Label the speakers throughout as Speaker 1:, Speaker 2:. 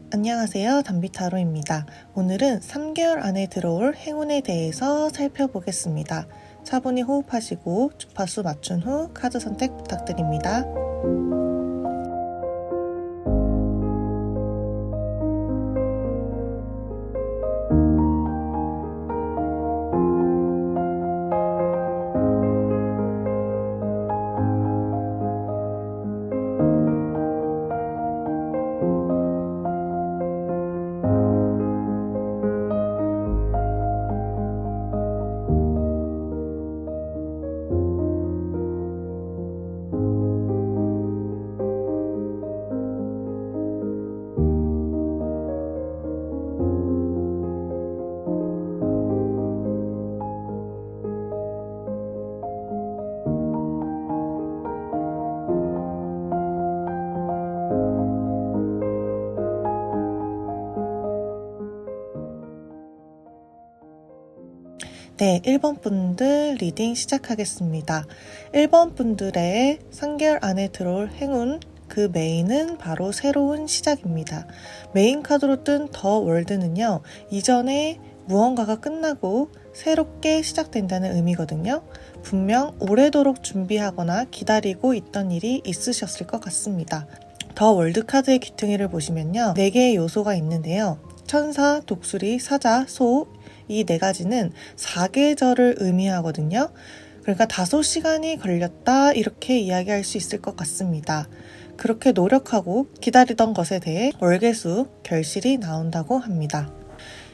Speaker 1: 안녕하세요. 담비타로입니다. 오늘은 3개월 안에 들어올 행운에 대해서 살펴보겠습니다. 차분히 호흡하시고 주파수 맞춘 후 카드 선택 부탁드립니다. 네, 1번 분들 리딩 시작하겠습니다. 1번 분들의 3개월 안에 들어올 행운, 그 메인은 바로 새로운 시작입니다. 메인 카드로 뜬 더 월드는요, 이전에 무언가가 끝나고 새롭게 시작된다는 의미거든요. 분명 오래도록 준비하거나 기다리고 있던 일이 있으셨을 것 같습니다. 더 월드 카드의 귀퉁이를 보시면요, 4개의 요소가 있는데요. 천사, 독수리, 사자, 소, 이 4가지는 4계절을 의미하거든요. 그러니까 5시간이 걸렸다 이렇게 이야기할 수 있을 것 같습니다. 그렇게 노력하고 기다리던 것에 대해 월계수, 결실이 나온다고 합니다.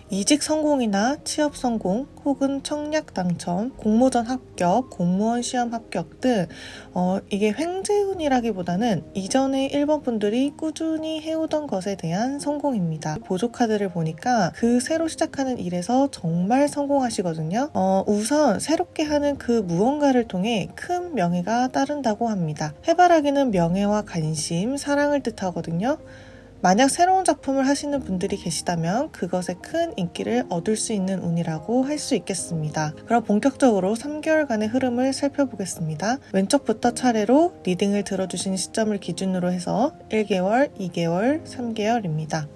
Speaker 1: 이직 성공이나 취업 성공 혹은 청약 당첨, 공모전 합격, 공무원 시험 합격 등 이게 횡재운이라기보다는 이전에 1번 분들이 꾸준히 해오던 것에 대한 성공입니다. 보조 카드를 보니까 그 새로 시작하는 일에서 정말 성공하시거든요. 우선 새롭게 하는 그 무언가를 통해 큰 명예가 따른다고 합니다. 해바라기는 명예와 관심, 사랑을 뜻하거든요. 만약 새로운 작품을 하시는 분들이 계시다면 그것에 큰 인기를 얻을 수 있는 운이라고 할 수 있겠습니다. 그럼 본격적으로 3개월간의 흐름을 살펴보겠습니다. 왼쪽부터 차례로 리딩을 들어주신 시점을 기준으로 해서 1개월, 2개월, 3개월입니다.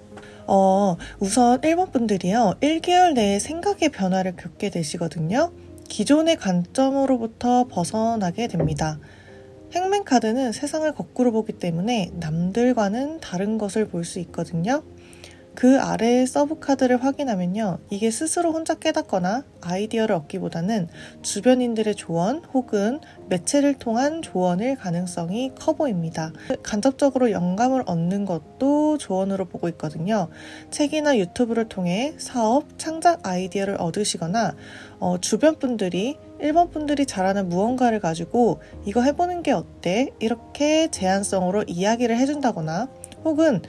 Speaker 1: 우선 1번 분들이요, 1개월 내에 생각의 변화를 겪게 되시거든요. 기존의 관점으로부터 벗어나게 됩니다. 행맨 카드는 세상을 거꾸로 보기 때문에 남들과는 다른 것을 볼 수 있거든요. 그 아래의 서브 카드를 확인하면요, 이게 스스로 혼자 깨닫거나 아이디어를 얻기보다는 주변인들의 조언 혹은 매체를 통한 조언일 가능성이 커 보입니다. 간접적으로 영감을 얻는 것도 조언으로 보고 있거든요. 책이나 유튜브를 통해 사업, 창작 아이디어를 얻으시거나 주변 분들이 1번 분들이 잘하는 무언가를 가지고 이거 해보는 게 어때? 이렇게 제안성으로 이야기를 해준다거나, 혹은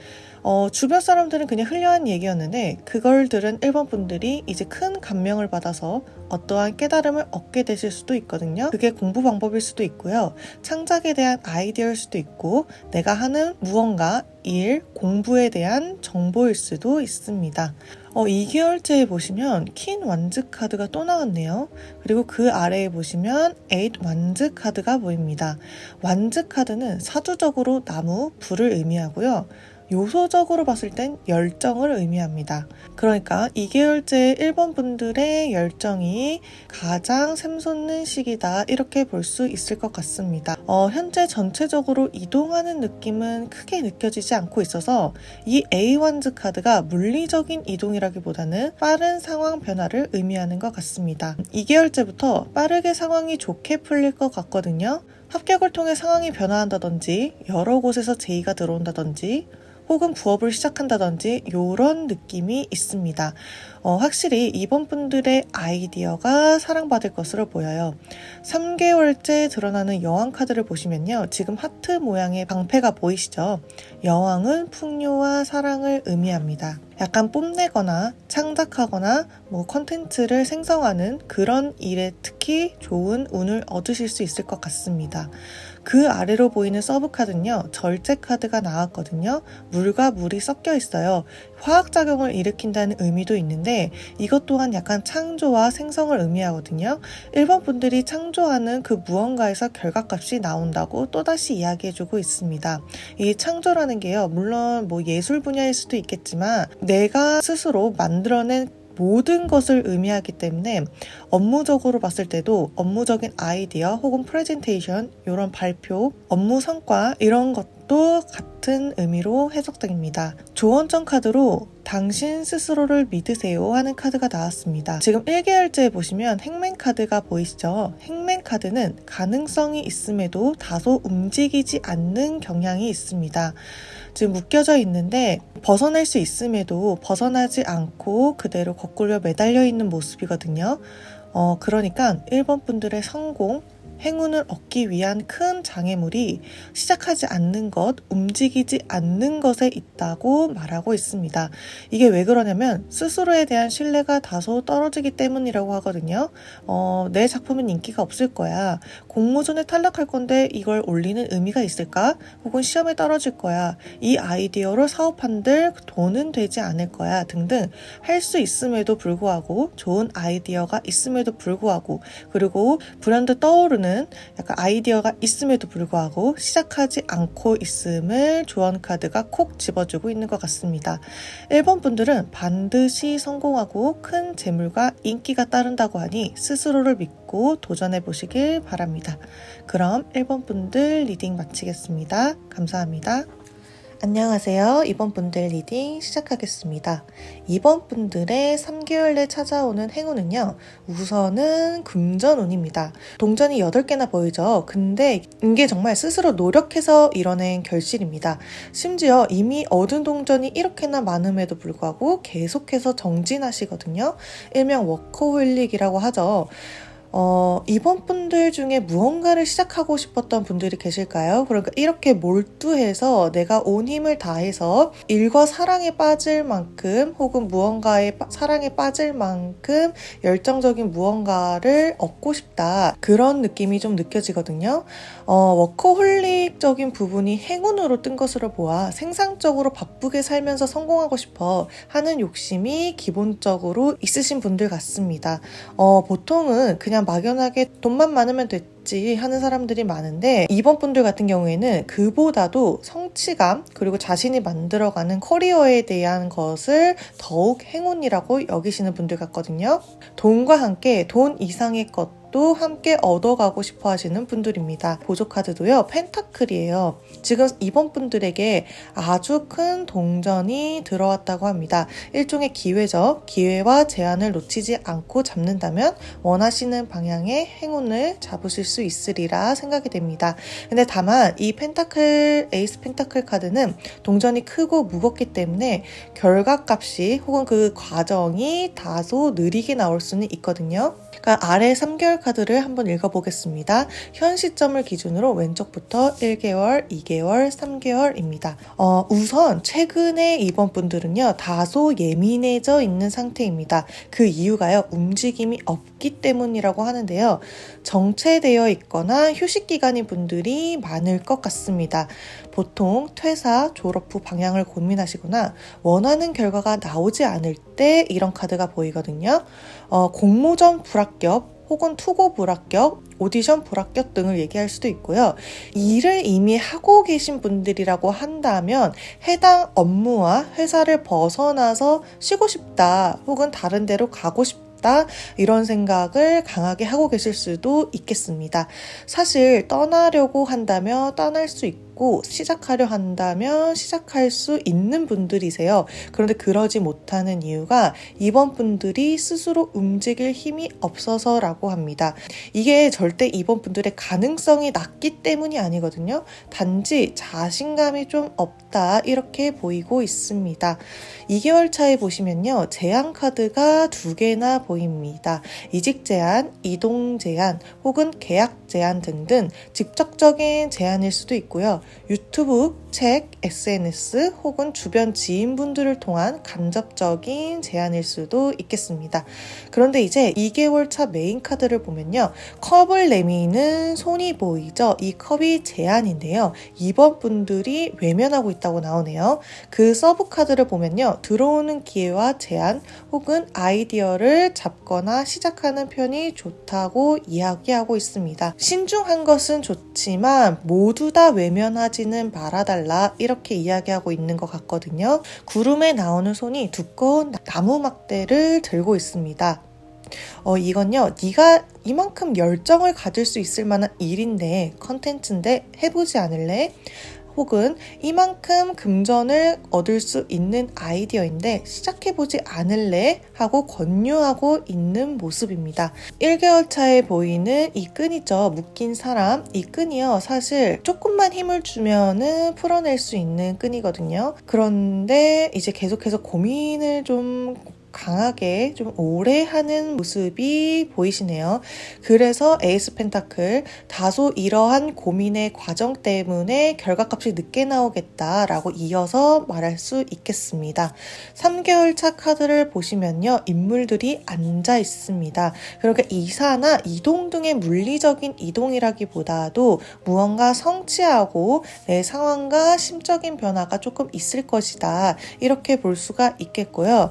Speaker 1: 주변 사람들은 그냥 흘려한 얘기였는데 그걸 들은 1번 분들이 이제 큰 감명을 받아서 어떠한 깨달음을 얻게 되실 수도 있거든요. 그게 공부 방법일 수도 있고요. 창작에 대한 아이디어일 수도 있고, 내가 하는 무언가, 일, 공부에 대한 정보일 수도 있습니다. 2개월째에 보시면 퀸 완즈 카드가 또 나왔네요. 그리고 그 아래에 보시면 8 완즈 카드가 보입니다. 완즈 카드는 사주적으로 나무, 불을 의미하고요. 요소적으로 봤을 땐 열정을 의미합니다. 그러니까 2개월째 1번 분들의 열정이 가장 샘솟는 시기다 이렇게 볼 수 있을 것 같습니다. 현재 전체적으로 이동하는 느낌은 크게 느껴지지 않고 있어서 이 A1즈 카드가 물리적인 이동이라기보다는 빠른 상황 변화를 의미하는 것 같습니다. 2개월째부터 빠르게 상황이 좋게 풀릴 것 같거든요. 합격을 통해 상황이 변화한다든지, 여러 곳에서 제의가 들어온다든지, 혹은 부업을 시작한다든지 이런 느낌이 있습니다. 확실히 이번 분들의 아이디어가 사랑받을 것으로 보여요. 3개월째 드러나는 여왕 카드를 보시면요, 지금 하트 모양의 방패가 보이시죠? 여왕은 풍요와 사랑을 의미합니다. 약간 뽐내거나 창작하거나 컨텐츠를 생성하는 그런 일에 특히 좋은 운을 얻으실 수 있을 것 같습니다. 그 아래로 보이는 서브 카드는요, 절제 카드가 나왔거든요. 물과 물이 섞여 있어요. 화학작용을 일으킨다는 의미도 있는데 이것 또한 약간 창조와 생성을 의미하거든요. 1번 분들이 창조하는 그 무언가에서 결과값이 나온다고 또다시 이야기해주고 있습니다. 이 창조라는 게요, 물론 뭐 예술 분야일 수도 있겠지만 내가 스스로 만들어낸 모든 것을 의미하기 때문에 업무적으로 봤을 때도 업무적인 아이디어 혹은 프레젠테이션, 이런 발표, 업무 성과 이런 것도 같은 의미로 해석됩니다. 조언점 카드로 당신 스스로를 믿으세요 하는 카드가 나왔습니다. 지금 1계열제에 보시면 행맨 카드가 보이시죠? 행맨 카드는 가능성이 있음에도 다소 움직이지 않는 경향이 있습니다. 지금 묶여져 있는데 벗어날 수 있음에도 벗어나지 않고 그대로 거꾸로 매달려 있는 모습이거든요. 그러니까 1번 분들의 성공, 행운을 얻기 위한 큰 장애물이 시작하지 않는 것, 움직이지 않는 것에 있다고 말하고 있습니다. 이게 왜 그러냐면 스스로에 대한 신뢰가 다소 떨어지기 때문이라고 하거든요. 내 작품은 인기가 없을 거야. 공모전에 탈락할 건데 이걸 올리는 의미가 있을까? 혹은 시험에 떨어질 거야. 이 아이디어로 사업한들 돈은 되지 않을 거야. 등등 할 수 있음에도 불구하고, 좋은 아이디어가 있음에도 불구하고, 그리고 불현듯 떠오르는 약간 아이디어가 있음에도 불구하고 시작하지 않고 있음을 조언 카드가 콕 집어주고 있는 것 같습니다. 1번 분들은 반드시 성공하고 큰 재물과 인기가 따른다고 하니 스스로를 믿고 도전해 보시길 바랍니다. 그럼 1번 분들 리딩 마치겠습니다. 감사합니다. 안녕하세요. 2번 분들 리딩 시작하겠습니다. 2번 분들의 3개월 내 찾아오는 행운은요, 우선은 금전운입니다. 동전이 8개나 보이죠? 근데 이게 정말 스스로 노력해서 이뤄낸 결실입니다. 심지어 이미 얻은 동전이 이렇게나 많음에도 불구하고 계속해서 정진하시거든요. 일명 워커홀릭이라고 하죠. 이번 분들 중에 무언가를 시작하고 싶었던 분들이 계실까요? 그러니까 이렇게 몰두해서 내가 온 힘을 다해서 일과 사랑에 빠질 만큼 혹은 무언가에 사랑에 빠질 만큼 열정적인 무언가를 얻고 싶다. 그런 느낌이 좀 느껴지거든요. 워커홀릭적인 부분이 행운으로 뜬 것으로 보아 생산적으로 바쁘게 살면서 성공하고 싶어 하는 욕심이 기본적으로 있으신 분들 같습니다. 보통은 그냥 막연하게 돈만 많으면 됐지 하는 사람들이 많은데, 이번 분들 같은 경우에는 그보다도 성취감 그리고 자신이 만들어가는 커리어에 대한 것을 더욱 행운이라고 여기시는 분들 같거든요. 돈과 함께 돈 이상의 것도 함께 얻어가고 싶어 하시는 분들입니다. 보조 카드도요, 펜타클이에요. 지금 이번 분들에게 아주 큰 동전이 들어왔다고 합니다. 일종의 기회죠. 기회와 제한을 놓치지 않고 잡는다면 원하시는 방향의 행운을 잡으실 수 있으리라 생각이 됩니다. 근데 다만 이 에이스 펜타클 카드는 동전이 크고 무겁기 때문에 결과값이 혹은 그 과정이 다소 느리게 나올 수는 있거든요. 그러니까 아래 3개월 카드를 한번 읽어보겠습니다. 현 시점을 기준으로 왼쪽부터 1개월, 2개월, 3개월입니다. 우선 최근에 이번 분들은요, 다소 예민해져 있는 상태입니다. 그 이유가요, 움직임이 없기 때문이라고 하는데요. 정체되어 있거나 휴식 기간인 분들이 많을 것 같습니다. 보통 퇴사, 졸업 후 방향을 고민하시거나 원하는 결과가 나오지 않을 때 이런 카드가 보이거든요. 공모전 불합격 혹은 투고 불합격, 오디션 불합격 등을 얘기할 수도 있고요. 일을 이미 하고 계신 분들이라고 한다면 해당 업무와 회사를 벗어나서 쉬고 싶다 혹은 다른 데로 가고 싶다, 이런 생각을 강하게 하고 계실 수도 있겠습니다. 사실 떠나려고 한다면 떠날 수 있고 시작하려 한다면 시작할 수 있는 분들이세요. 그런데 그러지 못하는 이유가 이번 분들이 스스로 움직일 힘이 없어서라고 합니다. 이게 절대 이번 분들의 가능성이 낮기 때문이 아니거든요. 단지 자신감이 좀 없다, 이렇게 보이고 있습니다. 2개월 차에 보시면요, 제한 카드가 2개나 보입니다. 이직 제한, 이동 제한, 혹은 계약 제한 등등 직접적인 제한일 수도 있고요. 유튜브, 책, SNS 혹은 주변 지인분들을 통한 간접적인 제안일 수도 있겠습니다. 그런데 이제 2개월 차 메인 카드를 보면요. 컵을 내미는 손이 보이죠? 이 컵이 제안인데요. 2번 분들이 외면하고 있다고 나오네요. 그 서브 카드를 보면요. 들어오는 기회와 제안 혹은 아이디어를 잡거나 시작하는 편이 좋다고 이야기하고 있습니다. 신중한 것은 좋지만 모두 다 외면하지는 말아달라 이렇게 이야기하고 있는 것 같거든요. 구름에 나오는 손이 두꺼운 나무 막대를 들고 있습니다. 이건요, 네가 이만큼 열정을 가질 수 있을 만한 일인데, 컨텐츠인데 해보지 않을래? 혹은 이만큼 금전을 얻을 수 있는 아이디어인데 시작해보지 않을래? 하고 권유하고 있는 모습입니다. 1개월 차에 보이는 이 끈이죠. 묶인 사람. 이 끈이요. 사실 조금만 힘을 주면은 풀어낼 수 있는 끈이거든요. 그런데 이제 계속해서 고민을 좀 강하게 좀 오래 하는 모습이 보이시네요. 그래서 에이스 펜타클, 다소 이러한 고민의 과정 때문에 결과값이 늦게 나오겠다라고 이어서 말할 수 있겠습니다. 3개월 차 카드를 보시면요. 인물들이 앉아 있습니다. 그러니까 이사나 이동 등의 물리적인 이동이라기보다도 무언가 성취하고 내 상황과 심적인 변화가 조금 있을 것이다. 이렇게 볼 수가 있겠고요.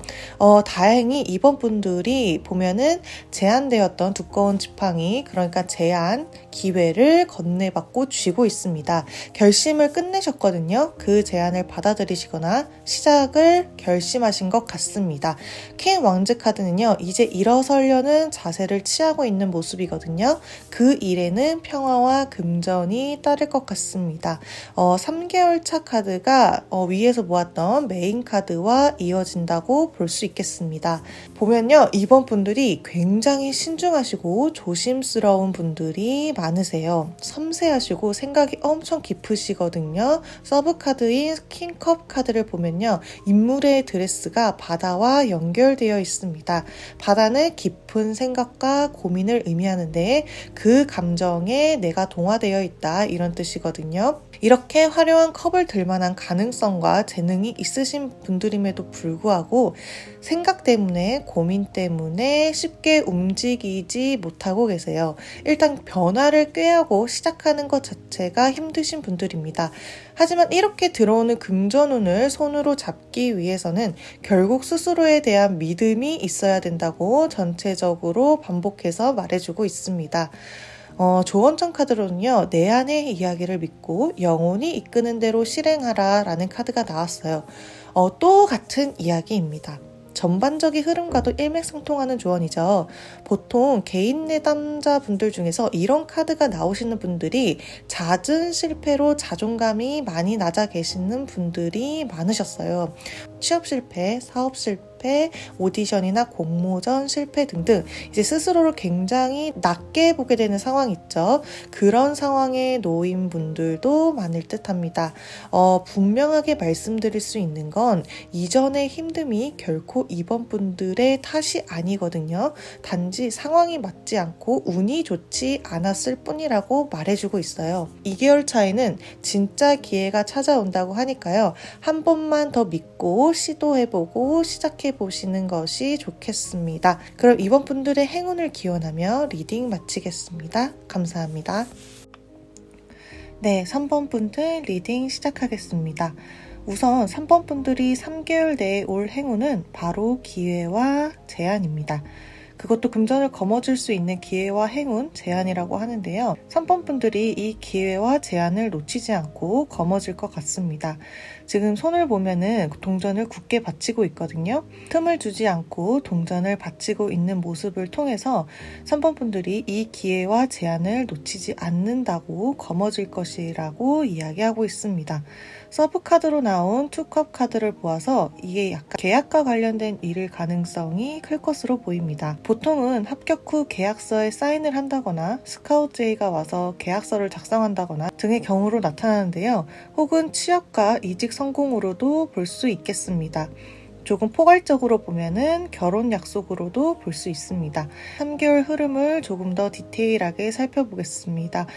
Speaker 1: 다행히 이번 분들이 보면은 제한되었던 두꺼운 지팡이, 그러니까 제한, 기회를 건네받고 쥐고 있습니다. 결심을 끝내셨거든요. 그 제안을 받아들이시거나 시작을 결심하신 것 같습니다. 킹 왕즈 카드는요. 이제 일어서려는 자세를 취하고 있는 모습이거든요. 그 일에는 평화와 금전이 따를 것 같습니다. 3개월 차 카드가 위에서 보았던 메인 카드와 이어진다고 볼 수 있겠습니다. 보면요. 이번 분들이 굉장히 신중하시고 조심스러운 분들이 많으세요. 섬세하시고 생각이 엄청 깊으시거든요. 서브 카드인 킹컵 카드를 보면요. 인물의 드레스가 바다와 연결되어 있습니다. 바다는 깊은 생각과 고민을 의미하는데 그 감정에 내가 동화되어 있다 이런 뜻이거든요. 이렇게 화려한 컵을 들 만한 가능성과 재능이 있으신 분들임에도 불구하고 생각 때문에 고민 때문에 쉽게 움직이지 못하고 계세요. 일단 변화를 꾀하고 시작하는 것 자체가 힘드신 분들입니다. 하지만 이렇게 들어오는 금전운을 손으로 잡기 위해서는 결국 스스로에 대한 믿음이 있어야 된다고 전체적으로 반복해서 말해주고 있습니다. 조언천 카드로는요. 내 안의 이야기를 믿고 영혼이 이끄는 대로 실행하라 라는 카드가 나왔어요. 또 같은 이야기입니다. 전반적인 흐름과도 일맥상통하는 조언이죠. 보통 개인 내담자분들 중에서 이런 카드가 나오시는 분들이 잦은 실패로 자존감이 많이 낮아 계시는 분들이 많으셨어요. 취업 실패, 사업 실패, 오디션이나 공모전 실패 등등 이제 스스로를 굉장히 낮게 보게 되는 상황이 있죠. 그런 상황에 놓인 분들도 많을 듯합니다. 분명하게 말씀드릴 수 있는 건 이전의 힘듦이 결코 이번 분들의 탓이 아니거든요. 단지 상황이 맞지 않고 운이 좋지 않았을 뿐이라고 말해주고 있어요. 2개월 차에는 진짜 기회가 찾아온다고 하니까요. 한 번만 더 믿고 시도해보고 시작해보시는 것이 좋겠습니다. 그럼 이번 분들의 행운을 기원하며 리딩 마치겠습니다. 감사합니다. 네, 3번 분들 리딩 시작하겠습니다. 우선 3번 분들이 3개월 내에 올 행운은 바로 기회와 제안입니다. 그것도 금전을 거머쥘 수 있는 기회와 행운, 제안이라고 하는데요. 3번 분들이 이 기회와 제안을 놓치지 않고 거머쥘 것 같습니다. 지금 손을 보면은 동전을 굳게 받치고 있거든요. 틈을 주지 않고 동전을 받치고 있는 모습을 통해서 3번 분들이 이 기회와 제안을 놓치지 않는다고 거머쥘 것이라고 이야기하고 있습니다. 서브 카드로 나온 투컵 카드를 보아서 이게 약간 계약과 관련된 일일 가능성이 클 것으로 보입니다. 보통은 합격 후 계약서에 사인을 한다거나 스카우트 제의가 와서 계약서를 작성한다거나 등의 경우로 나타나는데요. 혹은 취업과 이직 성공으로도 볼 수 있겠습니다. 조금 포괄적으로 보면은 결혼 약속으로도 볼 수 있습니다. 3개월 흐름을 조금 더 디테일하게 살펴보겠습니다.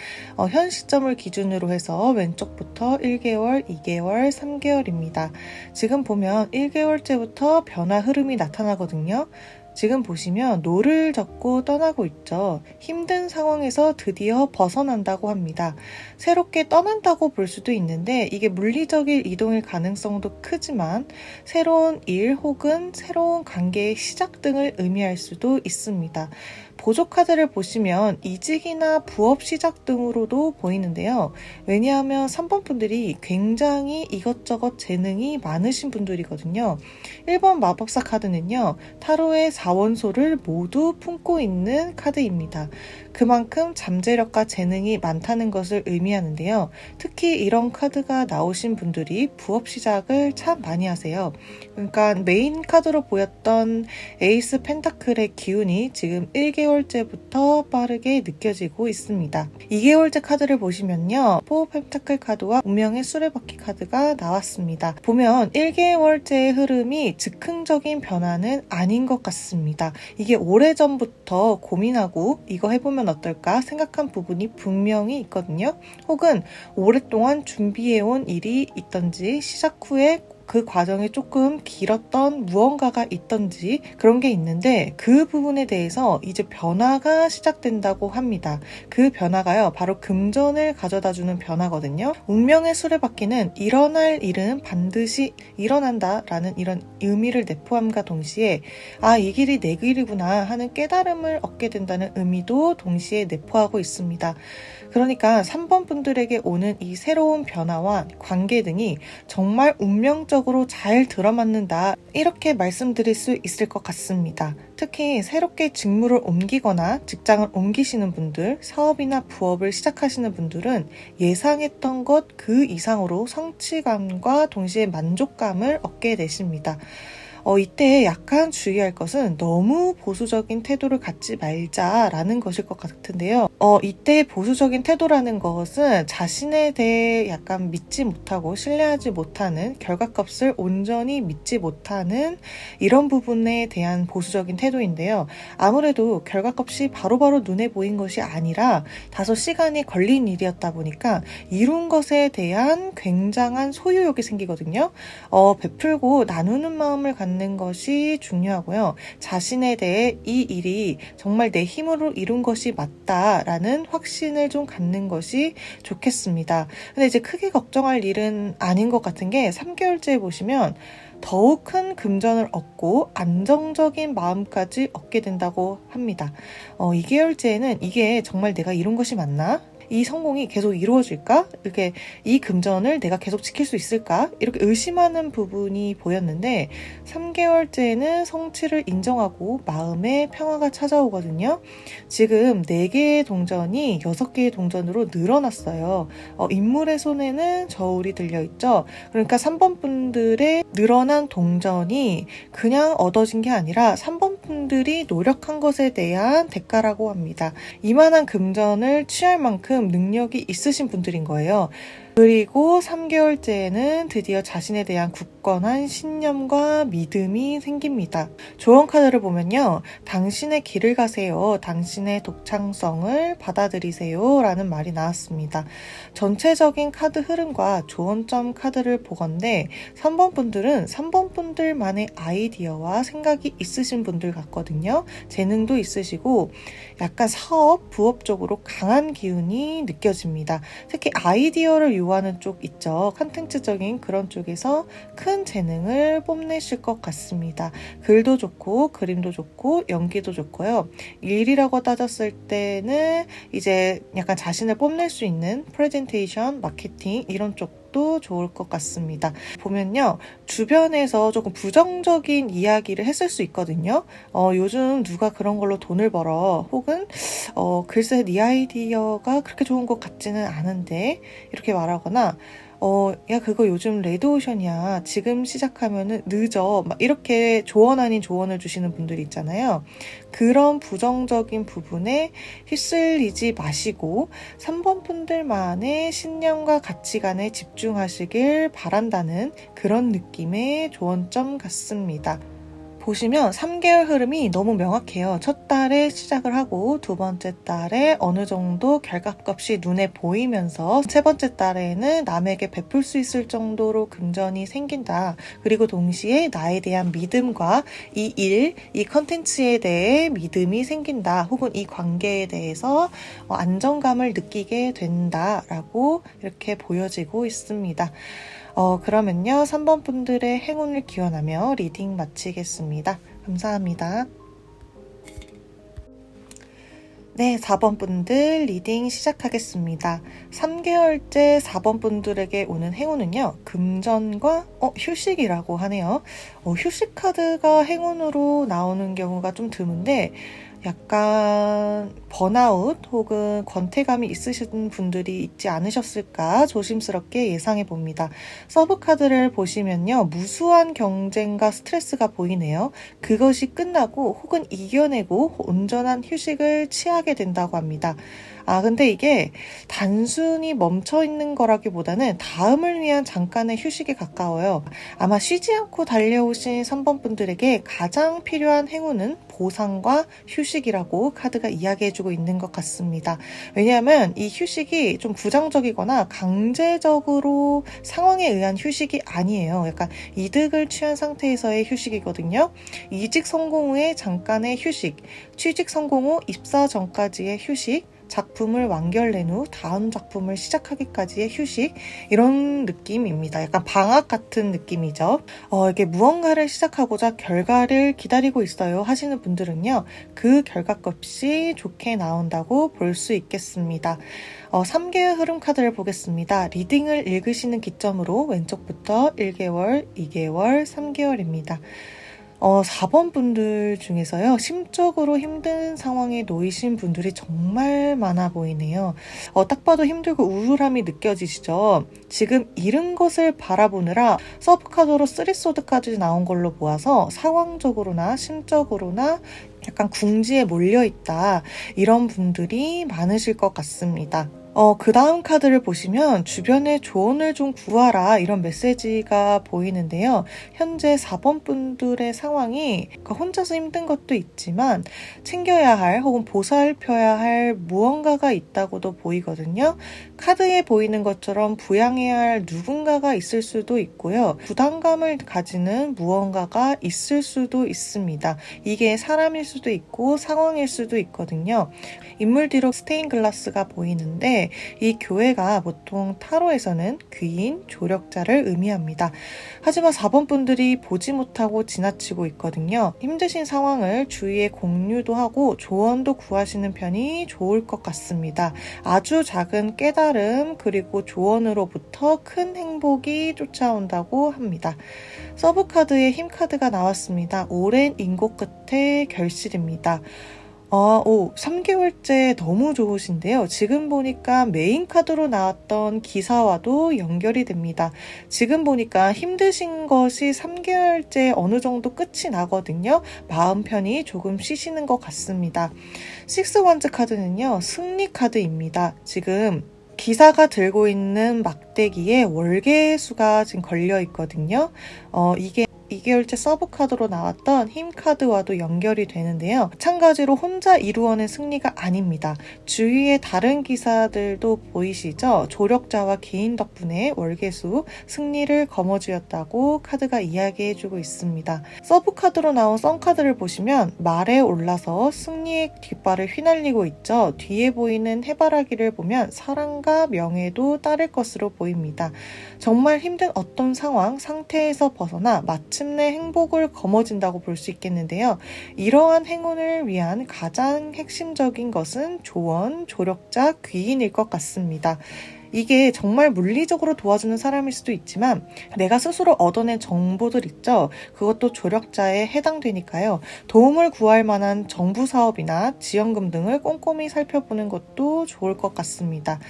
Speaker 1: 현 시점을 기준으로 해서 왼쪽부터 1개월, 2개월, 3개월입니다. 지금 보면 1개월째부터 변화 흐름이 나타나거든요. 지금 보시면 노를 젓고 떠나고 있죠. 힘든 상황에서 드디어 벗어난다고 합니다. 새롭게 떠난다고 볼 수도 있는데 이게 물리적인 이동일 가능성도 크지만 새로운 일 혹은 새로운 관계의 시작 등을 의미할 수도 있습니다. 보조 카드를 보시면 이직이나 부업 시작 등으로도 보이는데요. 왜냐하면 3번 분들이 굉장히 이것저것 재능이 많으신 분들이거든요. 1번 마법사 카드는요. 타로의 4원소를 모두 품고 있는 카드입니다. 그만큼 잠재력과 재능이 많다는 것을 의미하는데요. 특히 이런 카드가 나오신 분들이 부업 시작을 참 많이 하세요. 그러니까 메인 카드로 보였던 에이스 펜타클의 기운이 지금 1개월째부터 빠르게 느껴지고 있습니다. 2개월째 카드를 보시면요. 4 펜타클 카드와 운명의 수레바퀴 카드가 나왔습니다. 보면 1개월째의 흐름이 즉흥적인 변화는 아닌 것 같습니다. 이게 오래전부터 고민하고 이거 해보면 어떨까 생각한 부분이 분명히 있거든요. 혹은 오랫동안 준비해온 일이 있던지 시작 후에 그 과정이 조금 길었던 무언가가 있던지 그런 게 있는데 그 부분에 대해서 이제 변화가 시작된다고 합니다. 그 변화가요. 바로 금전을 가져다주는 변화거든요. 운명의 수레바퀴는 일어날 일은 반드시 일어난다 라는 이런 의미를 내포함과 동시에 이 길이 내 길이구나 하는 깨달음을 얻게 된다는 의미도 동시에 내포하고 있습니다. 그러니까 3번 분들에게 오는 이 새로운 변화와 관계 등이 정말 운명적으로 잘 들어맞는다 이렇게 말씀드릴 수 있을 것 같습니다. 특히 새롭게 직무를 옮기거나 직장을 옮기시는 분들, 사업이나 부업을 시작하시는 분들은 예상했던 것 그 이상으로 성취감과 동시에 만족감을 얻게 되십니다. 이때 약간 주의할 것은 너무 보수적인 태도를 갖지 말자라는 것일 것 같은데요. 이때 보수적인 태도라는 것은 자신에 대해 약간 믿지 못하고 신뢰하지 못하는 결과값을 온전히 믿지 못하는 이런 부분에 대한 보수적인 태도인데요. 아무래도 결과값이 바로바로 눈에 보인 것이 아니라 다소 시간이 걸린 일이었다 보니까 이룬 것에 대한 굉장한 소유욕이 생기거든요. 베풀고 나누는 마음을 갖는 것이 중요하고요. 자신에 대해 이 일이 정말 내 힘으로 이룬 것이 맞다라는 확신을 좀 갖는 것이 좋겠습니다. 근데 이제 크게 걱정할 일은 아닌 것 같은 게 3개월째 보시면 더욱 큰 금전을 얻고 안정적인 마음까지 얻게 된다고 합니다. 2개월째에는 이게 정말 내가 이룬 것이 맞나? 이 성공이 계속 이루어질까? 이렇게 이 금전을 내가 계속 지킬 수 있을까? 이렇게 의심하는 부분이 보였는데 3개월째는 성취를 인정하고 마음의 평화가 찾아오거든요. 지금 4개의 동전이 6개의 동전으로 늘어났어요. 인물의 손에는 저울이 들려있죠. 그러니까 3번 분들의 늘어난 동전이 그냥 얻어진 게 아니라 3번 분들이 노력한 것에 대한 대가라고 합니다. 이만한 금전을 취할 만큼 능력이 있으신 분들인 거예요. 그리고 3개월째에는 드디어 자신에 대한 굳건한 신념과 믿음이 생깁니다. 조언 카드를 보면요. 당신의 길을 가세요. 당신의 독창성을 받아들이세요. 라는 말이 나왔습니다. 전체적인 카드 흐름과 조언점 카드를 보건대 3번 분들은 3번 분들만의 아이디어와 생각이 있으신 분들 같거든요. 재능도 있으시고 약간 사업, 부업 쪽으로 강한 기운이 느껴집니다. 특히 아이디어를 요하는 쪽 있죠. 컨텐츠적인 그런 쪽에서 큰 재능을 뽐내실 것 같습니다. 글도 좋고 그림도 좋고 연기도 좋고요. 일이라고 따졌을 때는 이제 약간 자신을 뽐낼 수 있는 프레젠테이션, 마케팅 이런 쪽도 좋을 것 같습니다. 보면요. 주변에서 조금 부정적인 이야기를 했을 수 있거든요. 요즘 누가 그런 걸로 돈을 벌어 혹은 글쎄 네 아이디어가 그렇게 좋은 것 같지는 않은데 이렇게 말하거나 야, 그거 요즘 레드오션이야. 지금 시작하면은 늦어. 막 이렇게 조언 아닌 조언을 주시는 분들이 있잖아요. 그런 부정적인 부분에 휩쓸리지 마시고 3번 분들만의 신념과 가치관에 집중하시길 바란다는 그런 느낌의 조언점 같습니다. 보시면 3개월 흐름이 너무 명확해요. 첫 달에 시작을 하고 두 번째 달에 어느 정도 결과값이 눈에 보이면서 세 번째 달에는 남에게 베풀 수 있을 정도로 금전이 생긴다. 그리고 동시에 나에 대한 믿음과 이 컨텐츠에 대해 믿음이 생긴다. 혹은 이 관계에 대해서 안정감을 느끼게 된다라고 이렇게 보여지고 있습니다. 그러면요, 3번 분들의 행운을 기원하며 리딩 마치겠습니다. 감사합니다. 네, 4번 분들 리딩 시작하겠습니다. 3개월째 4번 분들에게 오는 행운은요, 금전과 휴식이라고 하네요. 휴식 카드가 행운으로 나오는 경우가 좀 드문데, 약간 번아웃 혹은 권태감이 있으신 분들이 있지 않으셨을까 조심스럽게 예상해 봅니다. 서브 카드를 보시면요, 무수한 경쟁과 스트레스가 보이네요. 그것이 끝나고 혹은 이겨내고 온전한 휴식을 취하게 된다고 합니다. 근데 이게 단순히 멈춰 있는 거라기보다는 다음을 위한 잠깐의 휴식에 가까워요. 아마 쉬지 않고 달려오신 3번 분들에게 가장 필요한 행운은 보상과 휴식이라고 카드가 이야기해주고 있는 것 같습니다. 왜냐하면 이 휴식이 좀 부정적이거나 강제적으로 상황에 의한 휴식이 아니에요. 약간 이득을 취한 상태에서의 휴식이거든요. 이직 성공 후에 잠깐의 휴식, 취직 성공 후 입사 전까지의 휴식, 작품을 완결낸 후 다음 작품을 시작하기까지의 휴식, 이런 느낌입니다. 약간 방학 같은 느낌이죠. 이게 무언가를 시작하고자 결과를 기다리고 있어요 하시는 분들은요, 그 결과값이 좋게 나온다고 볼 수 있겠습니다. 3개월 흐름 카드를 보겠습니다. 리딩을 읽으시는 기점으로 왼쪽부터 1개월, 2개월, 3개월입니다. 4번 분들 중에서요, 심적으로 힘든 상황에 놓이신 분들이 정말 많아 보이네요. 딱 봐도 힘들고 우울함이 느껴지시죠? 지금 잃은 것을 바라보느라 서브카드로 3소드까지 나온 걸로 보아서 상황적으로나 심적으로나 약간 궁지에 몰려있다, 이런 분들이 많으실 것 같습니다. 그 다음 카드를 보시면 주변에 조언을 좀 구하라, 이런 메시지가 보이는데요. 현재 4번 분들의 상황이 혼자서 힘든 것도 있지만 챙겨야 할 혹은 보살펴야 할 무언가가 있다고도 보이거든요. 카드에 보이는 것처럼 부양해야 할 누군가가 있을 수도 있고요. 부담감을 가지는 무언가가 있을 수도 있습니다. 이게 사람일 수도 있고 상황일 수도 있거든요. 인물 뒤로 스테인글라스가 보이는데, 이 교회가 보통 타로에서는 귀인, 조력자를 의미합니다. 하지만 4번 분들이 보지 못하고 지나치고 있거든요. 힘드신 상황을 주위에 공유도 하고 조언도 구하시는 편이 좋을 것 같습니다. 아주 작은 깨달음 그리고 조언으로부터 큰 행복이 쫓아온다고 합니다. 서브카드에 힘카드가 나왔습니다. 오랜 인고 끝에 결실입니다. 3개월째 너무 좋으신데요. 지금 보니까 메인 카드로 나왔던 기사와도 연결이 됩니다. 지금 보니까 힘드신 것이 3개월째 어느 정도 끝이 나거든요. 마음 편히 조금 쉬시는 것 같습니다. 6원즈 카드는요, 승리 카드입니다. 지금 기사가 들고 있는 막대기에 월계수가 지금 걸려 있거든요. 이게 2개월째 서브카드로 나왔던 힘카드와도 연결이 되는데요. 마찬가지로 혼자 이루어낸 승리가 아닙니다. 주위에 다른 기사들도 보이시죠? 조력자와 개인 덕분에 월계수, 승리를 거머쥐었다고 카드가 이야기해주고 있습니다. 서브카드로 나온 썬카드를 보시면 말에 올라서 승리의 깃발을 휘날리고 있죠. 뒤에 보이는 해바라기를 보면 사랑과 명예도 따를 것으로 보입니다. 정말 힘든 어떤 상황, 상태에서 벗어나 마침내 행복을 거머쥔다고 볼 수 있겠는데요. 이러한 행운을 위한 가장 핵심적인 것은 조언, 조력자, 귀인일 것 같습니다. 이게 정말 물리적으로 도와주는 사람일 수도 있지만 내가 스스로 얻어낸 정보들 있죠. 그것도 조력자에 해당되니까요. 도움을 구할 만한 정부 사업이나 지원금 등을 꼼꼼히 살펴보는 것도 좋을 것 같습니다.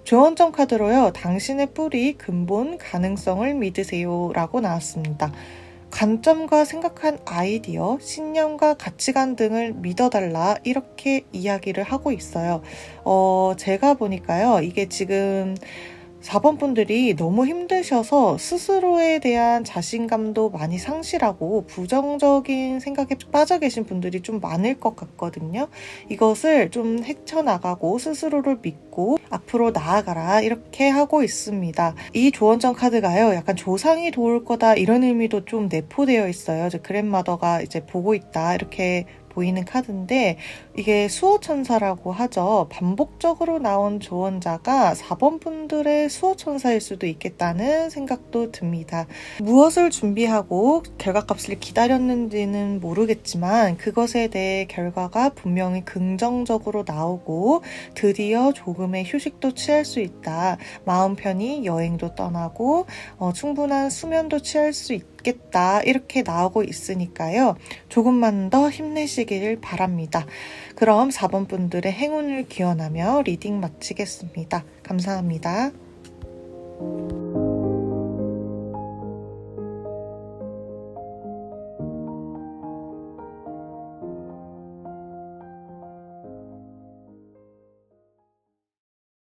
Speaker 1: 조언점 카드로요. 당신의 뿌리, 근본, 가능성을 믿으세요 라고 나왔습니다. 관점과 생각한 아이디어, 신념과 가치관 등을 믿어달라 이렇게 이야기를 하고 있어요. 제가 보니까요. 이게 지금 4번 분들이 너무 힘드셔서 스스로에 대한 자신감도 많이 상실하고 부정적인 생각에 빠져 계신 분들이 좀 많을 것 같거든요. 이것을 좀 헤쳐나가고 스스로를 믿고 앞으로 나아가라 이렇게 하고 있습니다. 이 조언점 카드가요. 약간 조상이 도울 거다 이런 의미도 좀 내포되어 있어요. 그랜마더가 이제 보고 있다 이렇게 보이는 카드인데 이게 수호천사라고 하죠. 반복적으로 나온 조언자가 4번 분들의 수호천사일 수도 있겠다는 생각도 듭니다. 무엇을 준비하고 결과값을 기다렸는지는 모르겠지만 그것에 대해 결과가 분명히 긍정적으로 나오고 드디어 조금의 휴식도 취할 수 있다. 마음 편히 여행도 떠나고 충분한 수면도 취할 수 있겠다. 이렇게 나오고 있으니까요. 조금만 더 힘내시길 바랍니다. 그럼 4번 분들의 행운을 기원하며 리딩 마치겠습니다. 감사합니다.